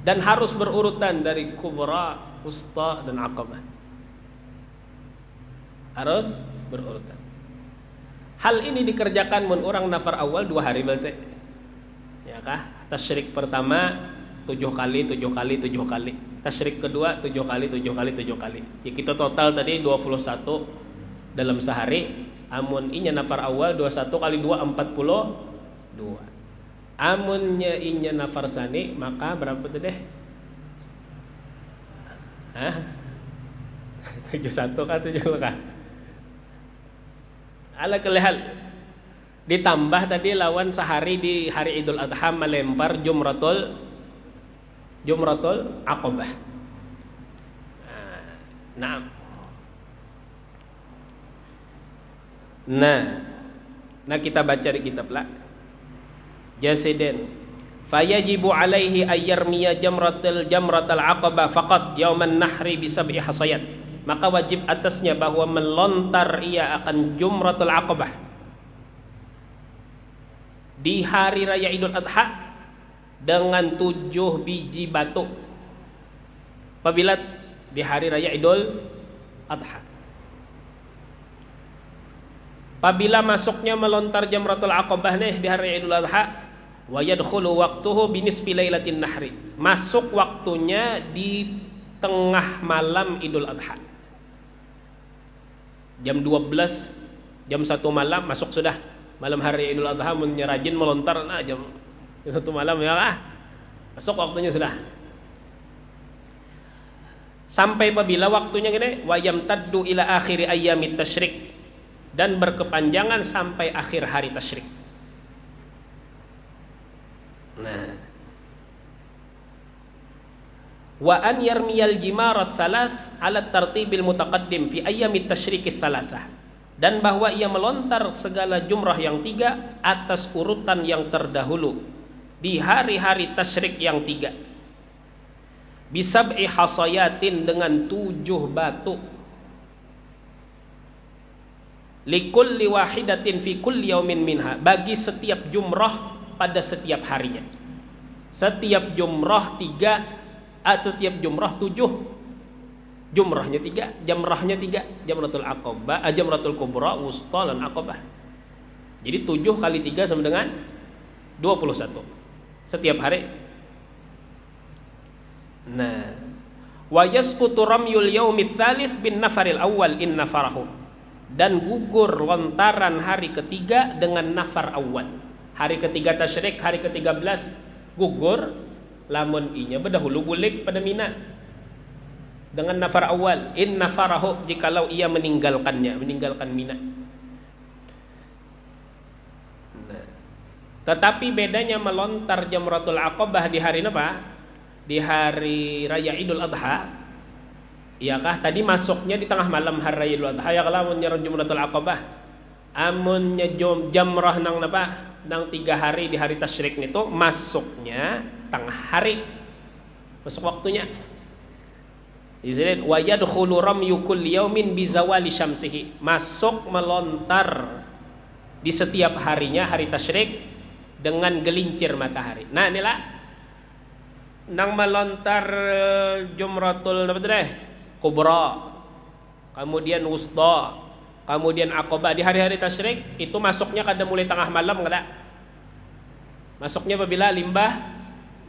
dan harus berurutan dari kubra, wusta dan aqabah. Harus berurutan. Hal ini dikerjakan mun orang nafar awal 2 hari berarti. Ya kah? Tasyrik pertama 7 kali, 7 kali, 7 kali. Tasyrik kedua 7 kali, 7 kali, 7 kali. Ya kita total tadi 21 dalam sehari. Amun inya nafar awal 21 kali 2 42. Amunnya inya nafar tsani maka berapa tuh deh? 71 kah 70 kah? Ala kelihal ditambah tadi lawan sehari di hari Idul Adha melempar jumratul aqabah. Nah kita baca di kitab lah. Jasiden fayajibu alaihi ayyarmiya jamratal aqabah faqat yauman nahri bi sab'i hasayat. Maka wajib atasnya bahwa melontar ia akan jumratul aqabah di hari raya Idul Adha dengan 7 biji batu apabila di hari raya Idul Adha. Apabila masuknya melontar jamratul aqabah nih di hari Idul Adha, wa yadkhulu waqtuhu binisfi lailatin nahri. Masuk waktunya di tengah malam Idul Adha. Jam 12, jam 1 malam masuk sudah. Malam hari Idul Adha menyerajin melontar jam 1 malam ya lah. Masuk waktunya sudah. Sampai apabila waktunya gini, wa yamtaddu ila akhiri ayyamit tasyrik, dan berkepanjangan sampai akhir hari tasyrik. Wa an yarmiyal jimar ats-tsalath ala tartibil mutaqaddim fi ayyamit tasyrik ats-tsalatsah, dan bahwa ia melontar segala jumrah yang 3 atas urutan yang terdahulu di hari-hari tasyrik yang 3. Bisab'i hasayatin, dengan 7 batu. Likulli wahidatin fi kulli yaumin minha, bagi setiap jumrah pada setiap harinya. Setiap jumrah 3 atau setiap jumrah 7. Jumrahnya 3, jamrahnya 3, jamratul aqabah, jamratul kubra, wusta dan aqabah. Jadi 7 kali 3 sama dengan 21 setiap hari. Wa yasqutu ramyul yaumits tsalits bin nafaril awwal in nafarahu, dan gugur lontaran hari ketiga dengan nafar awal. Hari ketiga tasyrik, hari ke-13 gugur lamun inya berdahulu bulik pada Mina dengan nafar awal in nafarahu, jikalau ia meninggalkan Mina. Tetapi bedanya melontar jamratul aqabah di hari apa? Di hari raya Idul Adha. Iyakah tadi masuknya di tengah malam hari raya Idul Adha ya kalau menyeron jamratul aqabah. Amunnya jamrah nang napa? Nang 3 hari di hari tasyrik itu masuknya tengah hari. Masuk waktunya. Izin wa yadkhulu ramyu kulli yaumin bi zawali syamsihi. Masuk melontar di setiap harinya hari tasyrik dengan gelincir matahari. Nah, inilah nang melontar jumratul kubra, kemudian wusta, kemudian aqabah di hari-hari tasyrik itu masuknya kada mulai tengah malam kada. Masuknya apabila limbah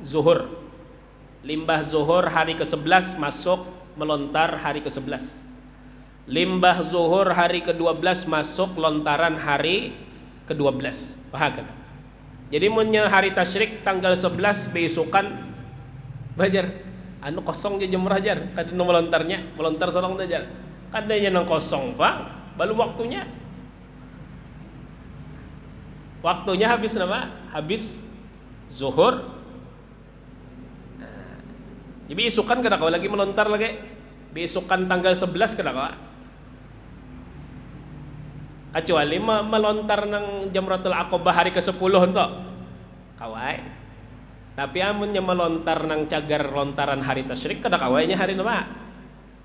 zuhur. Limbah zuhur hari ke-11 masuk melontar hari ke-11. Limbah zuhur hari ke-12 masuk lontaran hari ke-12. Paham? Jadi munnya hari tasyrik tanggal 11 besokan bajar anu kosong je jumrah jar, kada melontar sorong dah jar. Kadanya nang kosong pak, baru waktunya. Waktunya habis nama, habis zuhur. Jadi isukan kada kau lagi melontar lagi. Beisukan tanggal 11 kada kau. Kecuali melontar nang Jamratul Aqabah hari ke-10 ento. Kawai. Tapi amunnya melontar nang cagar lontaran hari tasyrik kada kawainya hari nama?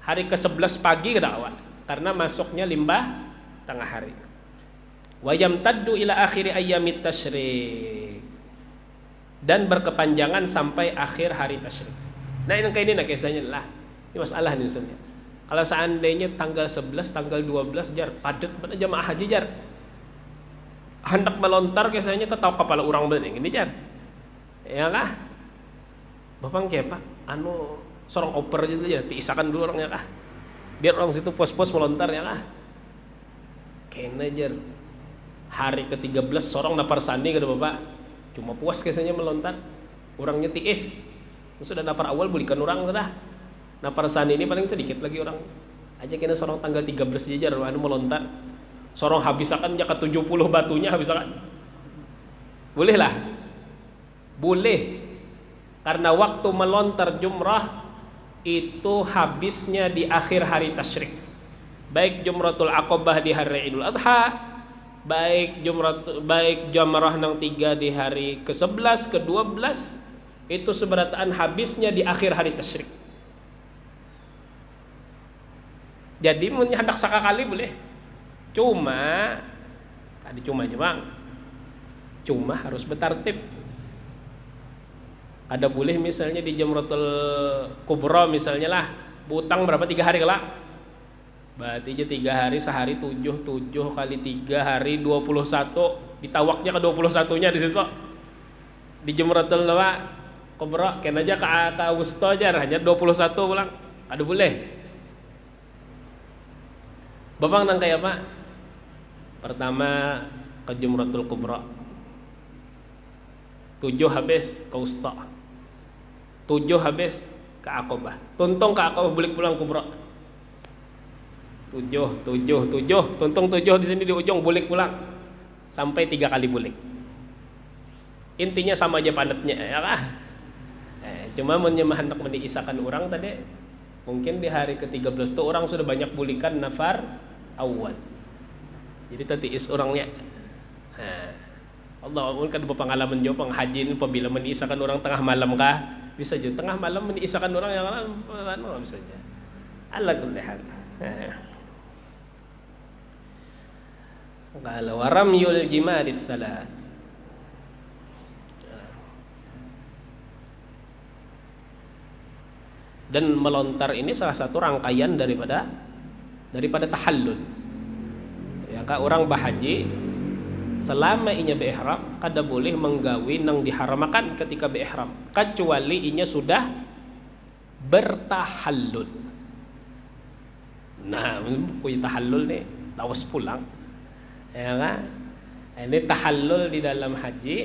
Hari ke-11 pagi kada kawa. Karena masuknya limbah tengah hari. Wa yamtaddu ila akhiri ayyamit tasyrik. Dan berkepanjangan sampai akhir hari tasyrik. Nah ini kayak ini nah kisahnya lah. Ini masalah nih misalnya. Kalau seandainya tanggal 11, tanggal 12 jar padat pada jamaah haji jar. Hendak melontar kisahnya tetap kepala orang bening ini jar. Ya kah? Bapak kayak Pak, anu sorong oper gitu ya, diisakan dulu orangnya kah? Biar orang situ pos-pos melontar ya kah? Kena jar. Hari ke-13 sorong napar sandi kada Bapak. Cuma puas kisahnya melontar. Orangnya tiis. Sudah napar awal bulikan orang sudah. Napar sandi ini paling sedikit lagi orang. Aja kena sorong tanggal 13 jar anu melontar. Sorong habisakan jaka 70 batunya habisakan. Boleh lah. Boleh, karena waktu melontar jumrah itu habisnya di akhir hari tasyrik. Baik Jumratul Aqabah di hari Idul Adha, baik jamrah nang 3 di hari ke-11, ke-12, itu seberataan habisnya di akhir hari tasyrik. Jadi hendak sakakali boleh. Cuma tadi cumanya Bang. Cuma harus bertartib. Ada boleh misalnya di Jamratul Kubra misalnya lah, butang berapa 3 hari kelak. Berarti aja 3 hari, sehari 7 kali 3 hari 21, ditawaknya ke 21-nya di situ. Di Jamratul Kubra kena aja ke wusta aja hanya 21 pulang. Ada boleh. Babang nang kayak apa? Pertama ke Jamratul Kubra. 7 habis ke wusta. 7 habis ke Aqabah. Tuntung ke Aqabah balik pulang Kubra. 7 tuntung 7 di sini di ujung balik pulang. Sampai 3 kali balik. Intinya sama aja padatnya ya kah? Cuma menyemah hendak mendiisakan orang tadi. Mungkin di hari ke-13 tuh orang sudah banyak bulikan nafar awal. Jadi tadi is orangnya. Allah kan berpengalaman jauh haji ini apabila mendiisakan orang tengah malam kah? Bisa juga tengah malam mendiisakan orang yang lain bisa aja. Allah kullihan. Kalau waramyul jimaris salat. Dan melontar ini salah satu rangkaian daripada tahallul. Ya kak orang bahaji selama inya beihram kada boleh menggawi nang diharamakan ketika beihram kecuali inya sudah bertahallul. Nah, punya tahallul nih, lawas pulang. Ya kan? Ini tahallul di dalam haji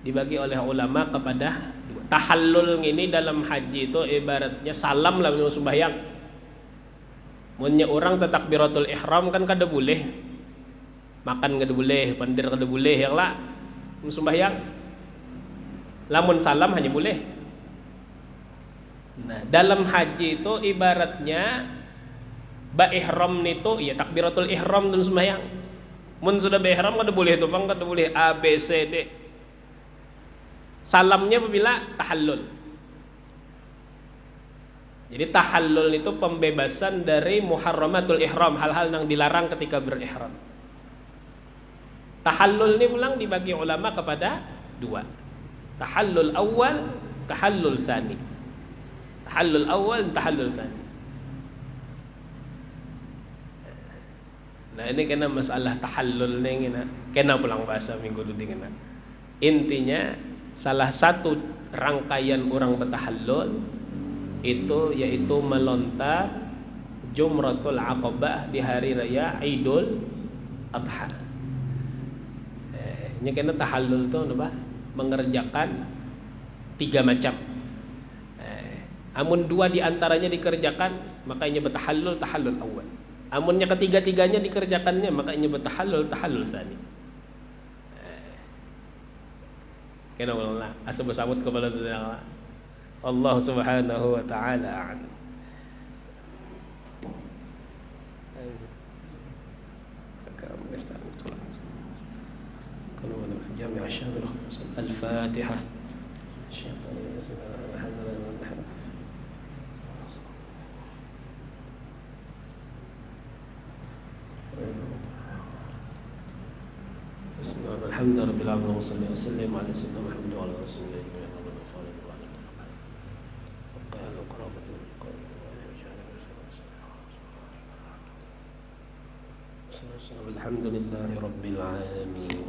dibagi oleh ulama kepada dua. Tahallul ini dalam haji itu ibaratnya salam lah menurut sembahyang. Munnya orang takbiratul ihram kan kada boleh. Makan kada boleh, pandir kada boleh yang lah sembahyang. Lamun salam hanya boleh. Nah, dalam haji itu ibaratnya ihram itu ya takbiratul ihram dan sembahyang. Mun sudah ihram kada boleh itu bang, kada boleh A B C D. Salamnya apabila tahallul. Jadi tahallul itu pembebasan dari muharramatul ihram, hal-hal yang dilarang ketika berihram. Tahallul ini pulang dibagi ulama kepada dua. Tahallul awal, tahallul tsani. Tahallul awal, tahallul tsani. Nah ini kena masalah tahallul nih kena pulang bahasa minggu dulu kena. Intinya salah satu rangkaian orang bertahallul itu yaitu melontar Jumratul Aqabah di hari raya Idul Adha. Ini kena tahallul itu apa? Mengerjakan 3 macam. Amun dua di antaranya dikerjakan, makanya bertahallul tahallul awal. Amunnya ketiga-tiganya dikerjakannya, makanya bertahallul tahallul tsani. Kena Allah asa bersambut kepada Allah Subhanahu wa taala. جامع الشامل الفاتحة الشيطان الحمد لله رب العالمين وصلى وسلم على سيدنا محمد وعلى اله وصحبه اجمعين ربنا اغفر لنا وعلى قرابة الحمد لله رب العالمين.